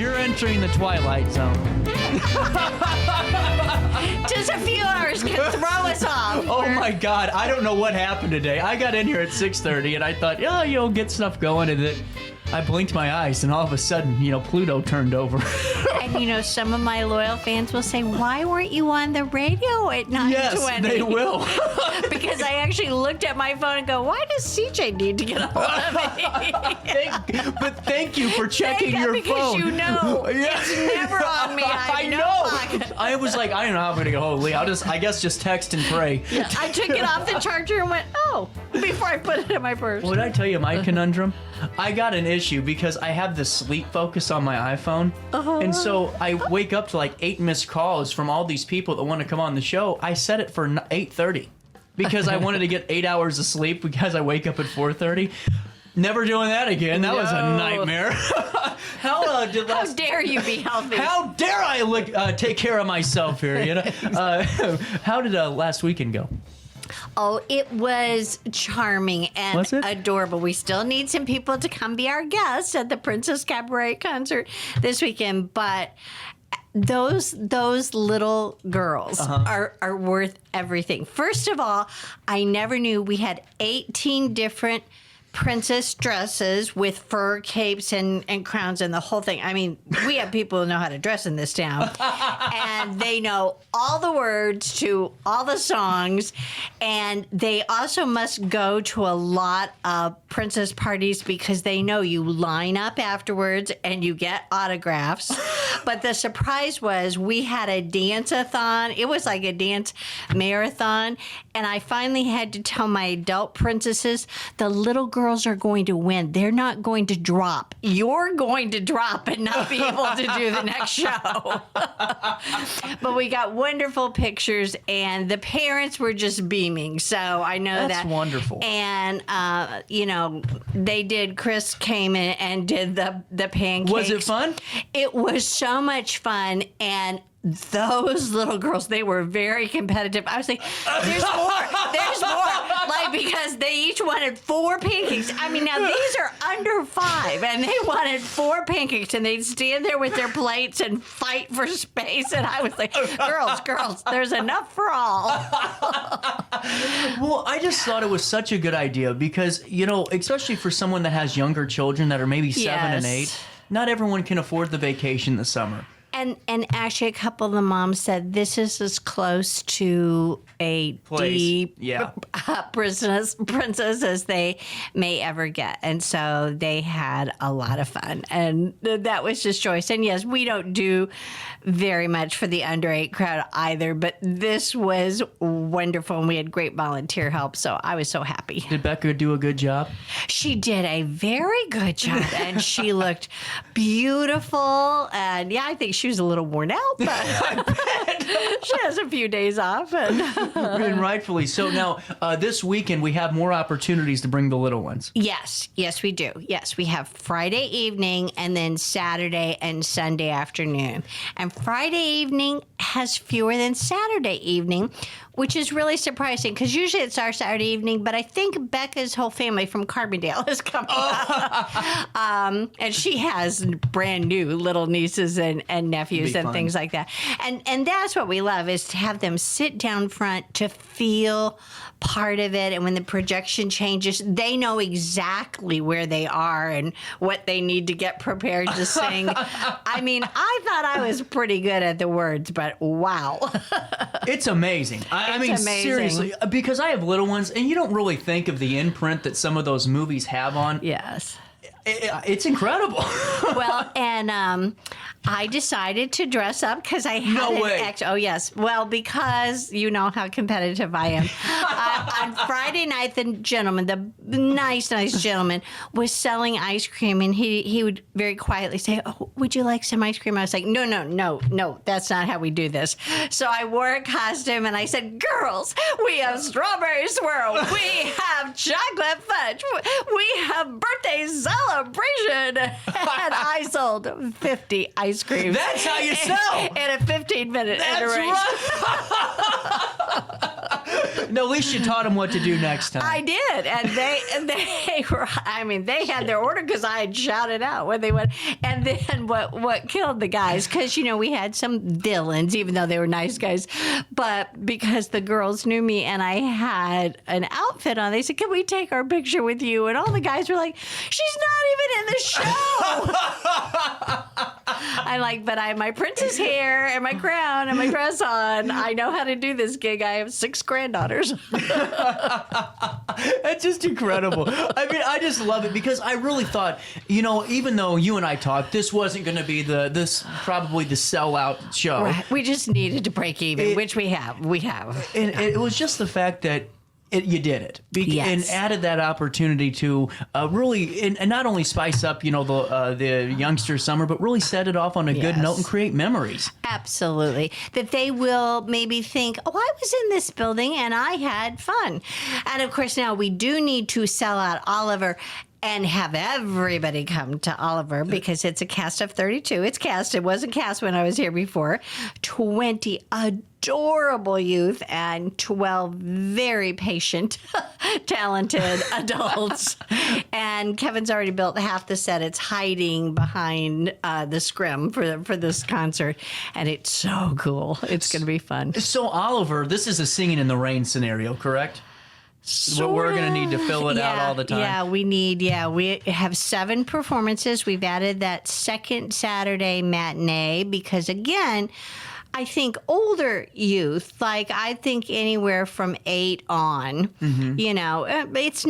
You're entering the Twilight Zone. Just a few hours can throw us off. Oh my God, I don't know what happened today. I got in here at 6:30 and I thought, yeah, you'll get stuff going, and then I blinked my eyes and all of a sudden, Pluto turned over. And some of my loyal fans will say, why weren't you on the radio at 9:20? Yes, they will. Because I actually looked at my phone and go, why does CJ need to get a hold of me? But thank you for checking your because phone. It's never on me. I know. I was like, I don't know how I'm going to get hold of Lee. I guess just text and pray. Yeah, I took it off the charger and went, before I put it in my purse. What did I tell you my conundrum? I got an issue because I have the sleep focus on my iPhone. And so I wake up to like 8 missed calls from all these people that want to come on the show. I set it for 8:30 because I wanted to get 8 hours of sleep because I wake up at 4:30. Never doing that again. That was a nightmare. How dare you be healthy? How dare I take care of myself here? How did last weekend go? Oh, it was charming and adorable. We still need some people to come be our guests at the Princess Cabaret Concert this weekend, but those little girls are worth everything. First of all, I never knew we had 18 different princess dresses with fur capes and crowns and the whole thing. I mean, we have people who know how to dress in this town. And they know all the words to all the songs. And they also must go to a lot of princess parties because they know you line up afterwards and you get autographs. But the surprise was we had a dance-a-thon. It was like a dance marathon. And I finally had to tell my adult princesses, the little girls are going to win. They're not going to drop. You're going to drop and not be able to do the next show. But we got wonderful pictures, and the parents were just beaming. So I know that's wonderful. And, they did. Chris came in and did the pancakes. Was it fun? It was so much fun, and those little girls, they were very competitive. I was like, there's more. Like, because they each wanted 4 pancakes. I mean, now these are under 5, and they wanted 4 pancakes, and they'd stand there with their plates and fight for space. And I was like, girls, there's enough for all. Well, I just thought it was such a good idea because, especially for someone that has younger children that are maybe 7 and 8, not everyone can afford the vacation this summer. And actually, a couple of the moms said this is as close to a deep princess as they may ever get. And so they had a lot of fun. And that was just choice. And yes, we don't do very much for the under 8 crowd either, but this was wonderful. And we had great volunteer help. So I was so happy. Did Becca do a good job? She did a very good job. And she looked beautiful. And I think she was a little worn out, but she has a few days off. And rightfully so. Now, this weekend, we have more opportunities to bring the little ones. Yes, we do. Yes, we have Friday evening and then Saturday and Sunday afternoon. And Friday evening has fewer than Saturday evening, which is really surprising because usually it's our Saturday evening, but I think Becca's whole family from Carbondale is coming up. And she has brand new little nieces and nephews and things like that. And that's what we love, is to have them sit down front to feel part of it. And when the projection changes, they know exactly where they are and what they need to get prepared to sing. I mean, I thought I was pretty good at the words, but wow. It's amazing. I mean, seriously, because I have little ones, and you don't really think of the imprint that some of those movies have on. Yes. It's incredible. Well, and I decided to dress up because I had oh, yes. Well, because you know how competitive I am. On Friday night, the gentleman, the nice gentleman, was selling ice cream, and he would very quietly say, "Oh, would you like some ice cream?" I was like, no, that's not how we do this. So I wore a costume, and I said, "Girls, we have strawberry swirl, we have chocolate fudge, we have birthday celebration," and I sold 50 ice creams. That's how you sell. In a 15-minute iteration. Right. No, at least you taught them what to do next time. I did, and they were. I mean, they had their order because I had shouted out when they went. And then what killed the guys? Because we had some villains, even though they were nice guys, but because the girls knew me and I had an outfit on, they said, "Can we take our picture with you?" And all the guys were like, "She's not even in the show." I'm like, "But I have my princess hair and my crown and my dress on. I know how to do this gig. I have 6 granddaughters." That's just incredible. I mean, I just love it because I really thought, even though you and I talked, this wasn't going to be probably the sellout show. Right. We just needed to break even, which we have. We have. And it was just the fact that you did it, and added that opportunity to really, and not only spice up, the youngster summer, but really set it off on a good note and create memories. Absolutely, that they will maybe think, "Oh, I was in this building and I had fun." And of course, now we do need to sell out Oliver and have everybody come to Oliver because it's a cast of 32. It's cast. It wasn't cast when I was here before. 20 adorable youth and 12 very patient, talented adults. And Kevin's already built half the set. It's hiding behind the scrim for this concert. And it's so cool. It's going to be fun. So, Oliver, this is a singing in the rain scenario, correct? We're going to need to fill it out all the time. We have 7 performances. We've added that second Saturday matinee because, again, I think older youth, like I think anywhere from 8 on, it's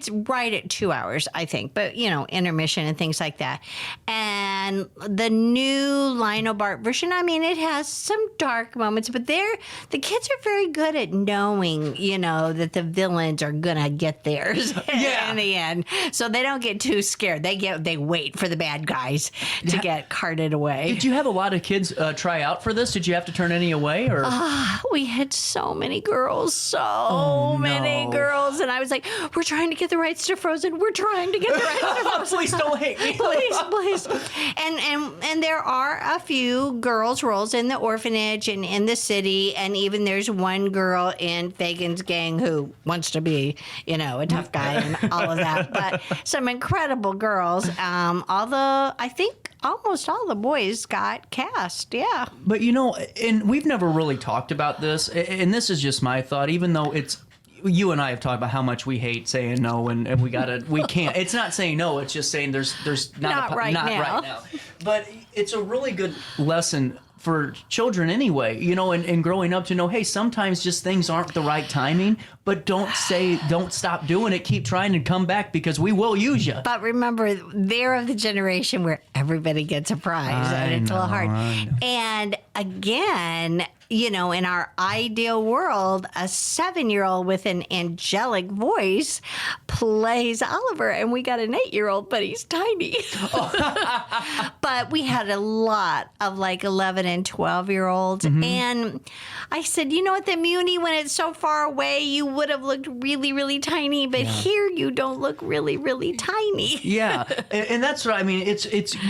right at 2 hours, I think, but, intermission and things like that. And the new Lionel Bart version, I mean, it has some dark moments, but the kids are very good at knowing, that the villains are going to get theirs in the end. So they don't get too scared. They wait for the bad guys to get carted away. Did you have a lot of kids try out for this? Did you have to turn any away? Or we had so many girls, many girls, and I was like, "We're trying to get the rights to Frozen. We're trying to get the rights to Frozen. Please don't hate me, please." And there are a few girls' roles in the orphanage and in the city, and even there's one girl in Fagin's gang who wants to be, a tough guy and all of that. But some incredible girls. Although I think almost all the boys got cast. Yeah. But and we've never really talked about this, and this is just my thought, even though you and I have talked about how much we hate saying no, and we can't. It's not saying no, it's just saying there's not right now. But it's a really good lesson for children anyway, and growing up to know, hey, sometimes just things aren't the right timing, but don't stop doing it. Keep trying and come back because we will use you. But remember, they're of the generation where everybody gets a prize and it's a little hard. And again, in our ideal world, a 7-year-old with an angelic voice plays Oliver, and we got an 8-year-old, but he's tiny. But we had a lot of 11 and 12-year-olds. Mm-hmm. And I said, at the Muni, when it's so far away, you would have looked really, really tiny, but here you don't look really, really tiny. Yeah. And that's what I mean.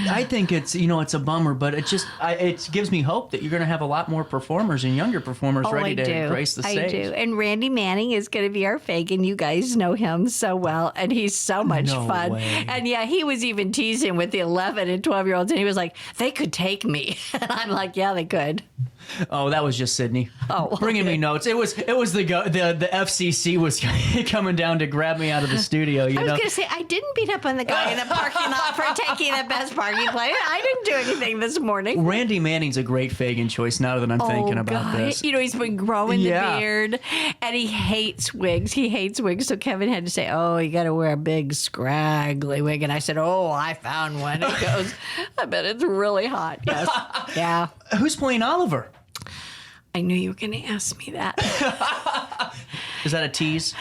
I think it's a bummer, but it gives me hope that you're going to have a lot more performers and younger performers ready to grace the stage. I do. And Randy Manning is going to be our Fagin. You guys know him so well, and he's so much fun. Way. And he was even teasing with the 11 and 12-year-olds, and he was like, "They could take me." And I'm like, "Yeah, they could." Oh, that was just Sydney. Oh, bringing me notes. It was the FCC was coming down to grab me out of the studio. I was going to say, I didn't beat up on the guy in the parking lot for taking the best parking place. I didn't do anything this morning. Randy Manning's a great Fagin choice now that I'm thinking about this. He's been growing the beard, and he hates wigs. So Kevin had to say, "Oh, you got to wear a big scraggly wig." And I said, "Oh, I found one." He goes, "I bet it's really hot." Yes. Yeah. Who's playing Oliver? I knew you were going to ask me that. Is that a tease?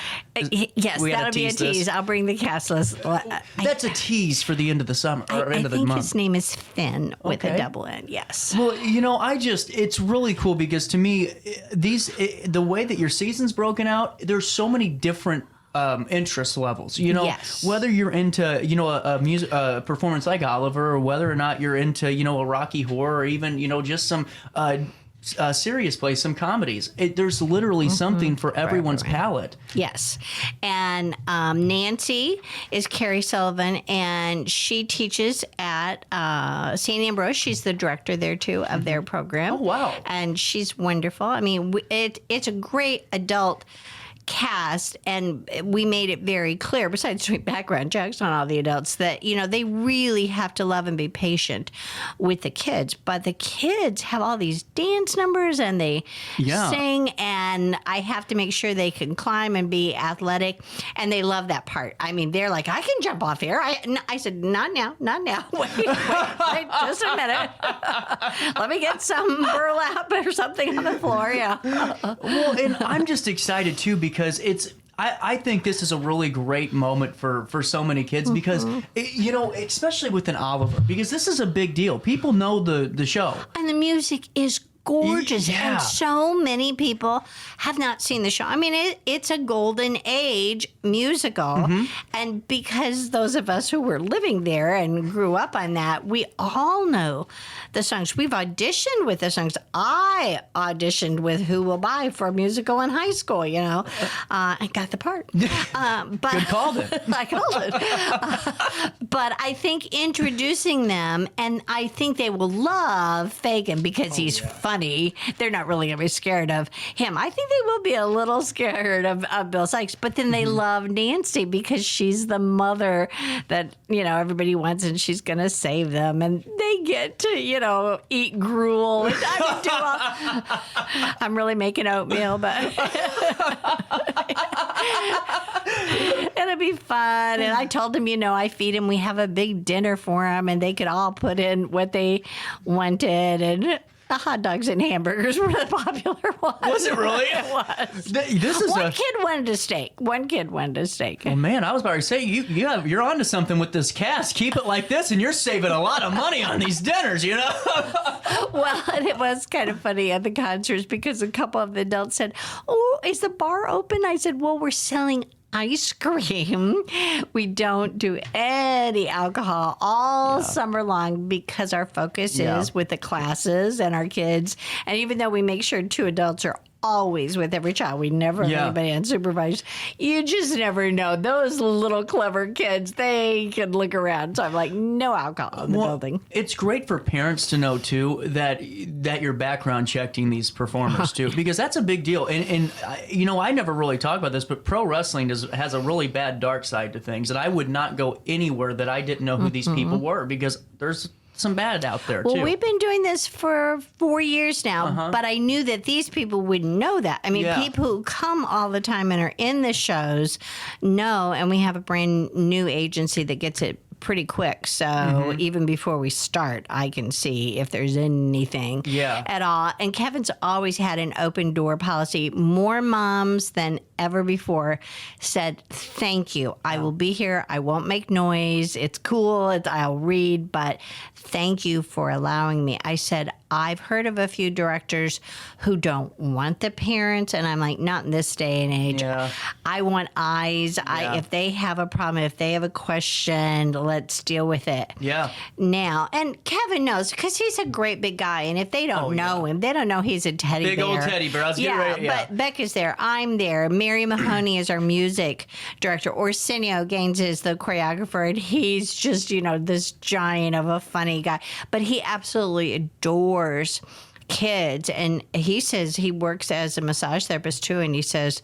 Yes, that'll be a tease. I'll bring the cast list. That's a tease for the end of the summer or end of the month. I think his name is Finn with a double N. Yes. Well, it's really cool because to me, the way that your season's broken out, there's so many different interest levels. Whether you're into a performance like Oliver, or whether or not you're into a Rocky Horror, or even just some serious plays, some comedies. There's literally something for everyone's palate. Yes. And Nancy is Carrie Sullivan, and she teaches at St. Ambrose. She's the director there, too, of their program. Oh, wow. And she's wonderful. I mean, it's a great adult cast, and we made it very clear, besides doing background checks on all the adults, that they really have to love and be patient with the kids. But the kids have all these dance numbers, and they sing, and I have to make sure they can climb and be athletic, and they love that part. I mean, they're like, I can jump off here. I said, not now. Wait, just a minute. Let me get some burlap or something on the floor. Yeah. Well, and I'm just excited too, because I think this is a really great moment for so many kids, because especially with an Oliver, because this is a big deal. People know the show, and the music is gorgeous, and so many people have not seen the show. I mean, it's a golden age musical, and because those of us who were living there and grew up on that, we all know the songs. We've auditioned with the songs. I auditioned with Who Will Buy for a musical in high school, I got the part. But good call then. I called it. But I think introducing them, and I think they will love Fagin because he's funny. They're not really going to be scared of him. I think they will be a little scared of Bill Sykes, but then they love Nancy because she's the mother that, everybody wants, and she's going to save them. And they get to, eat gruel. I'm really making oatmeal, but it'll be fun. And I told them, I feed them. We have a big dinner for them, and they could all put in what they wanted. And the hot dogs and hamburgers were the popular ones. Was it really? It was. This is One kid wanted a steak. Well, man, I was about to say, you're onto something with this cast. Keep it like this, and you're saving a lot of money on these dinners, Well, and it was kind of funny at the concerts, because a couple of the adults said, "Oh, is the bar open?" I said, "Well, we're selling ice cream. We don't do any alcohol all summer long, because our focus is with the classes and our kids. And even though we make sure 2 adults are always with every child, we never have anybody unsupervised. You just never know. Those little clever kids, they can look around. So I'm like, no alcohol in the building. It's great for parents to know too that you're background checking these performers too, because that's a big deal. And I never really talk about this, but pro wrestling has a really bad dark side to things, and I would not go anywhere that I didn't know who these people were, because there's some bad out there too. Well, we've been doing this for 4 years now, but I knew that these people wouldn't know that. I mean, people who come all the time and are in the shows know, and we have a brand new agency that gets it pretty quick. So even before we start, I can see if there's anything at all. And Kevin's always had an open door policy. More moms than ever before said, "Thank you. I will be here. I won't make noise. It's cool. I'll read, but thank you for allowing me." I said, I've heard of a few directors who don't want the parents, and I'm like, not in this day and age. I want eyes. If they have a problem, if they have a question, let's deal with it now. And Kevin knows, because he's a great big guy, and if they don't know him, they don't know he's a teddy bear. Big old teddy bear. I was getting ready. But Becca's there. I'm there. Mary Mahoney is our music director. Arsenio Gaines is the choreographer, and he's just, this giant of a funny guy. But he absolutely adores kids, and he says he works as a massage therapist too, and he says,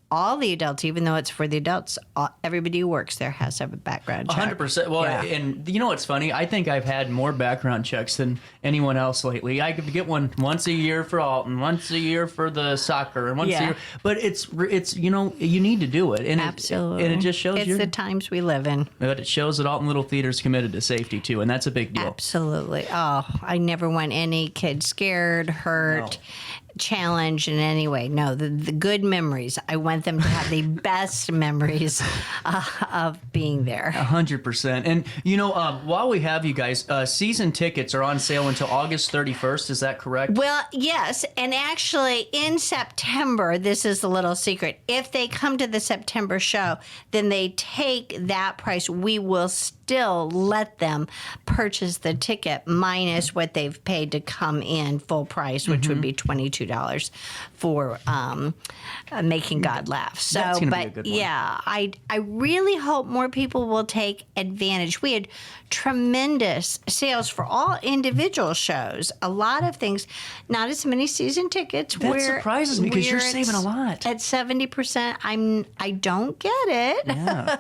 all the adults, even though it's for the adults, everybody who works there has to have a background check. 100%. Well, and what's funny? I think I've had more background checks than anyone else lately. I could get one once a year for Alton, once a year for the soccer, and once a year. But it's you need to do it. And absolutely. And it just shows it's the times we live in. But it shows that Alton Little Theater's committed to safety too, and that's a big deal. Absolutely. Oh, I never want any kid scared, hurt. challenged in any way. No, the good memories. I want them to have the best memories of being there. 100%. And, while we have you guys, season tickets are on sale until August 31st. Is that correct? Well, yes. And actually, in September, this is a little secret. If they come to the September show, then they take that price. We will still let them purchase the ticket minus what they've paid to come in full price, which would be $22 for Making God Laugh. So, that's gonna be a good one. Yeah, I really hope more people will take advantage. We had tremendous sales for all individual shows. A lot of things, not as many season tickets. That surprises me because you're saving a lot. At 70%, I don't get it. Yeah.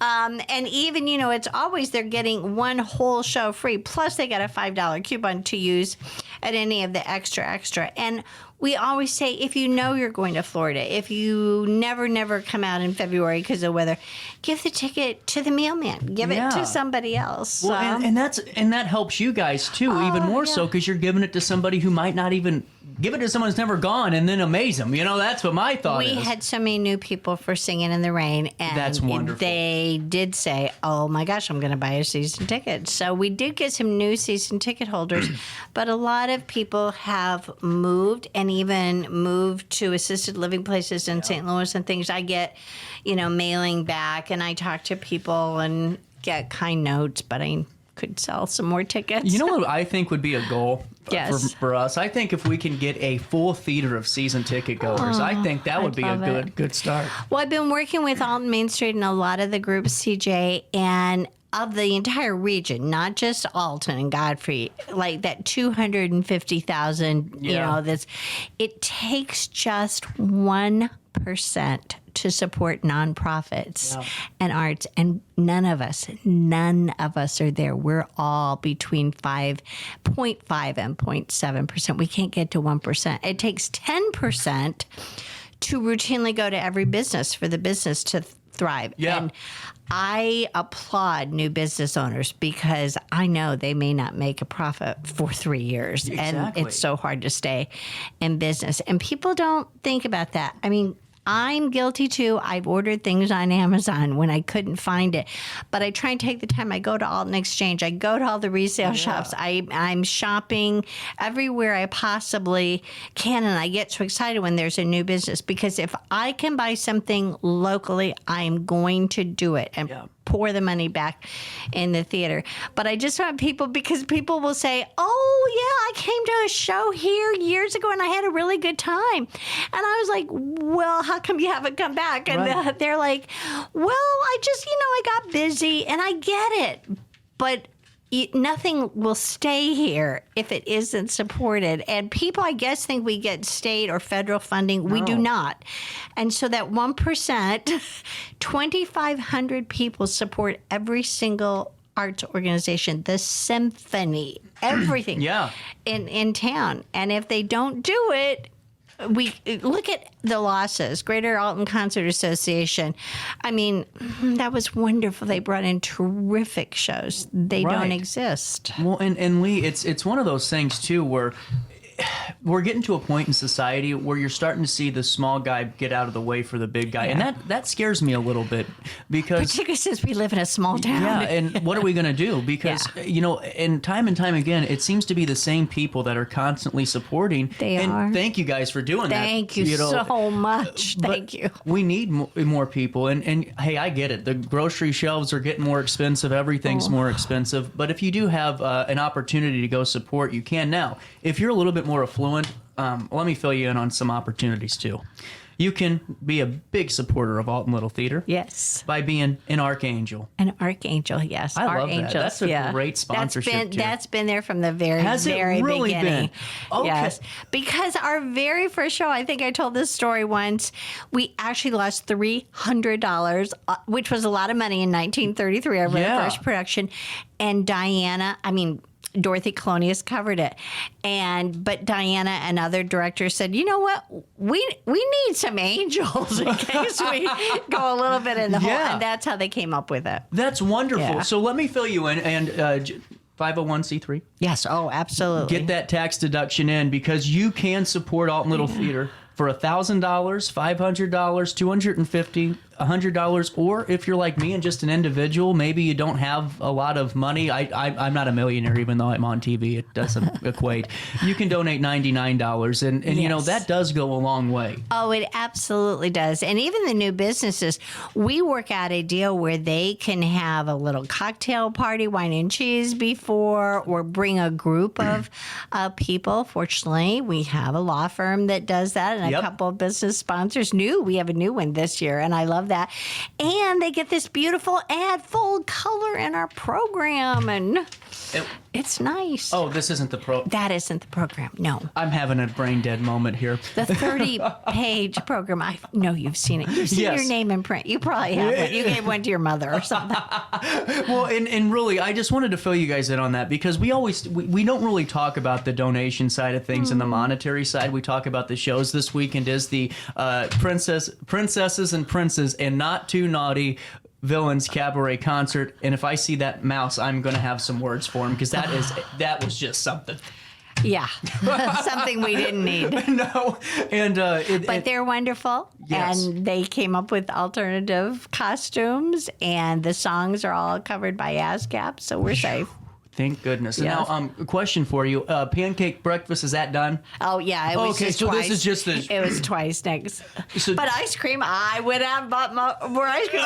And even, it's always they're getting one whole show free. Plus they got a $5 coupon to use at any of the extra. And we always say, if you know you're going to Florida, if you never come out in February because of weather, give the ticket to the mailman. Give it to somebody else. Well, and that helps you guys too, even more so because you're giving it to somebody who might not even give it to someone who's never gone and then amaze them. That's what my thought is. We had so many new people for Singing in the Rain, and that's wonderful. They did say, "Oh my gosh, I'm going to buy a season ticket." So we did get some new season ticket holders, but a lot of people have moved and even moved to assisted living places in St. Louis and things. I get, mailing back, and I talk to people and get kind notes, but I could sell some more tickets. You know what I think would be a goal Yes. for us? I think if we can get a full theater of season ticket goers, I think that would be a good start. Well, I've been working with Alton Main Street and a lot of the groups, CJ, and of the entire region, not just Alton and Godfrey, like that 250,000, it takes just 1% to support nonprofits and arts, and none of us are there. We're all between 5.5 and 0.7%. We can't get to 1%. It takes 10% to routinely go to every business for the business to thrive. Yeah. And I applaud new business owners because I know they may not make a profit for 3 years. Exactly. And it's so hard to stay in business. And people don't think about that. I mean, I'm guilty too. I've ordered things on Amazon when I couldn't find it. But I try and take the time. I go to Alton Exchange. I go to all the resale shops. I'm shopping everywhere I possibly can. And I get so excited when there's a new business because if I can buy something locally, I'm going to do it and pour the money back in the theater. But I just want people, because people will say, "Oh, yeah, I came to a show here years ago and I had a really good time." And I was like, "Well, how come you haven't come back?" And they're like, "Well, I just, I got busy." And I get it. But nothing will stay here if it isn't supported. And people, I guess, think we get state or federal funding. No. We do not. And so that 1%, 2,500 people support every single arts organization, the symphony, everything in town. And if they don't do it, we look at the losses. Greater Alton Concert Association. I mean, that was wonderful. They brought in terrific shows. They don't exist. Well, and Lee, it's one of those things too where we're getting to a point in society where you're starting to see the small guy get out of the way for the big guy, and that scares me a little bit because particularly since we live in a small town. Yeah, and what are we going to do? Because and time again, it seems to be the same people that are constantly supporting. They and are. Thank you guys for doing that. Thank you so much. Thank you. We need more people, and hey, I get it. The grocery shelves are getting more expensive. Everything's more expensive. But if you do have an opportunity to go support, you can now. If you're a little bit more affluent, let me fill you in on some opportunities too. You can be a big supporter of Alton Little Theater. Yes. By being an Archangel. An Archangel, yes. I love Archangels, that. That's a great sponsorship too. That's been there from the very really beginning. Been? Okay. Yes. Because our very first show, I think I told this story once, we actually lost $300, which was a lot of money in 1933, our very first production. And Dorothy Colonius covered it. But Diana and other directors said, "You know what? We need some angels in case we go a little bit in the hole." And that's how they came up with it. That's wonderful. Yeah. So let me fill you in. And 501c3. Yes. Oh, absolutely. Get that tax deduction in because you can support Alton Little Theater for $1,000, $500, $250, $100, or if you're like me and just an individual, maybe you don't have a lot of money. I'm not a millionaire, even though I'm on TV. It doesn't equate. You can donate $99, and you know, that does go a long way. Oh, it absolutely does. And even the new businesses, we work out a deal where they can have a little cocktail party, wine and cheese before, or bring a group of people. Fortunately, we have a law firm that does that, and a couple of business sponsors. We have a new one this year, and I love that. And they get this beautiful ad full color in our program, and it's nice. Oh, this isn't the That isn't the program. No. I'm having a brain dead moment here. The 30-page program. I know you've seen it. You've seen your name in print. You probably have it. You gave one to your mother or something. Well, and really, I just wanted to fill you guys in on that because we don't really talk about the donation side of things and the monetary side. We talk about the shows. This weekend is the Princesses and Princes and Not Too Naughty Villans Cabaret Concert, and if I see that mouse, I'm going to have some words for him because that was just something. Yeah, something we didn't need. No, and but they're wonderful, and they came up with alternative costumes, and the songs are all covered by ASCAP, so we're safe. Thank goodness. And now, a question for you. Pancake breakfast, is that done? Oh, yeah. It was just twice. This is just the... It was twice next. But ice cream, I would have bought more ice cream.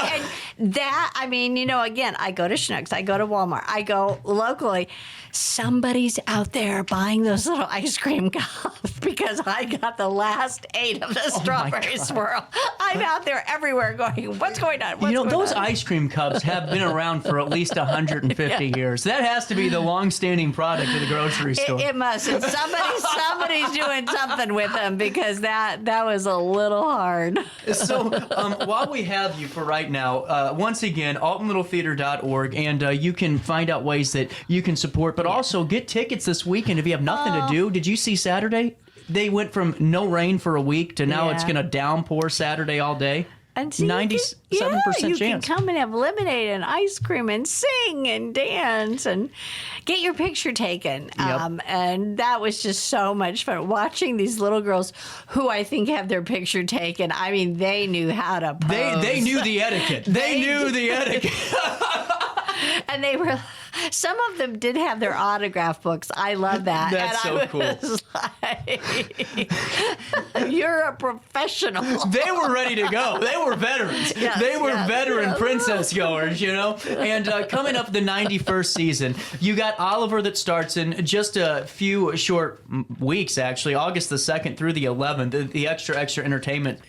And that, I mean, you know, again, I go to Schnucks. I go to Walmart. I go locally. Somebody's out there buying those little ice cream cups because I got the last 8 of the strawberry swirl. I'm out there everywhere going, what's going on? Those ice cream cups have been around for at least 150 years. That has to be the long-standing product of the grocery store. It must. And somebody's doing something with them because that was a little hard. So while we have you for right now, once again, altonlittletheater.org, and you can find out ways that you can support, but also get tickets this weekend if you have nothing to do. Did you see Saturday? They went from no rain for a week to now it's going to downpour Saturday all day. And so 97% you chance. can come and have lemonade and ice cream and sing and dance and get your picture taken. And that was just so much fun. Watching these little girls who I think have their picture taken. I mean, they knew how to pose. They knew the etiquette. They knew the etiquette. And they were... Some of them did have their autograph books. I love that. That's so cool. Like, you're a professional. They were ready to go. They were veterans. They were veteran princess goers, you know. And coming up the 91st season, you got Oliver that starts in just a few short weeks, actually, August the 2nd through the 11th, the extra entertainment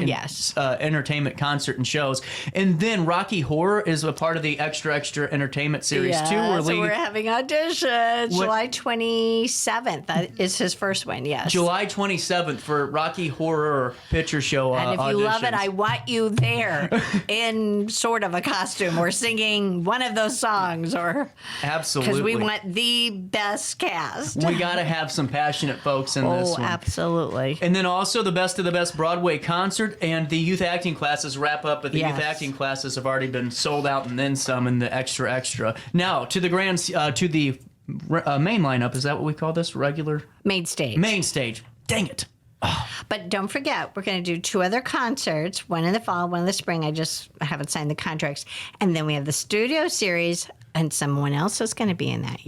entertainment concert and shows. And then Rocky Horror is a part of the extra entertainment series, too. So we're having auditions. July 27th is his first one, yes. July 27th for Rocky Horror Picture Show And if you auditions. love it, I want you there in sort of a costume or singing one of those songs. Absolutely. Because we want the best cast. We got to have some passionate folks in this one. Oh, absolutely. And then also the Best of the Best Broadway concert and the youth acting classes wrap up, but the youth acting classes have already been sold out and then some in the extra. Now, to the main lineup, is that what we call this? Regular? Main stage. Main stage. Dang it. Oh. But don't forget, we're going to do 2 other concerts, one in the fall, one in the spring. I haven't signed the contracts. And then we have the studio series, and someone else is going to be in that.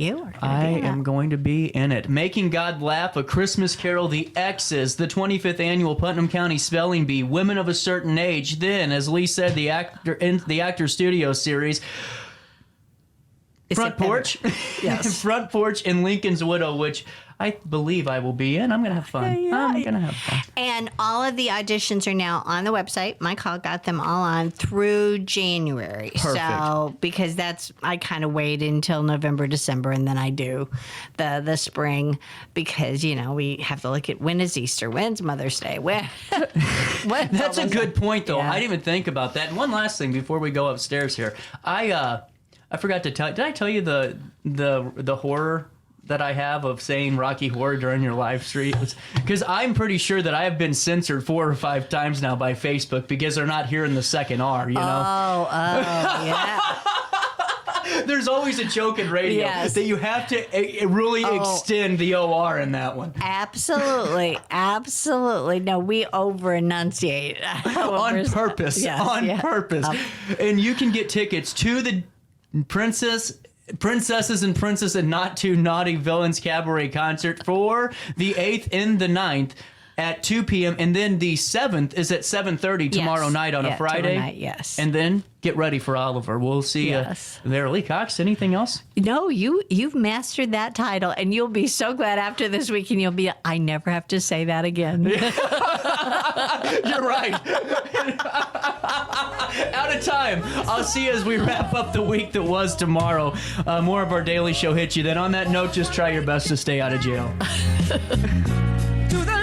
I am going to be in it. Making God Laugh, A Christmas Carol, The X's, the 25th Annual Putnam County Spelling Bee, Women of a Certain Age. Then, as Lee said, the Actor Studio Series, Front Porch. Yes. Front Porch and Lincoln's Widow, which I believe I will be in. I'm going to have fun. I'm going to have fun. And all of the auditions are now on the website. My call got them all on through January. Perfect. So, because I kind of wait until November, December, and then I do the spring because, we have to look at when is Easter, when's Mother's Day, That's a good point, though. I didn't even think about that. And one last thing before we go upstairs here. I forgot to tell you. Did I tell you the horror that I have of saying Rocky Horror during your live stream? Because I'm pretty sure that I have been censored 4 or 5 times now by Facebook because they're not hearing the second R, you know? Oh, yeah. There's always a joke in radio that you have to really extend the OR in that one. Absolutely. Absolutely. No, we over enunciate. On purpose. Yes, on purpose. And you can get tickets to the Princesses and Princess and Not Too Naughty Villans Cabaret Concert for the 8th and the 9th at 2 p.m. And then the 7th is at 7:30 tomorrow night on a Friday. Night, yes. And then get ready for Oliver. We'll see you there. Lee Cox, anything else? No, you've mastered that title, and you'll be so glad after this week, and you'll be, I never have to say that again. You're right. Out of time. I'll see you as we wrap up the week that was tomorrow. More of our daily show hits you. Then on that note, just try your best to stay out of jail. To the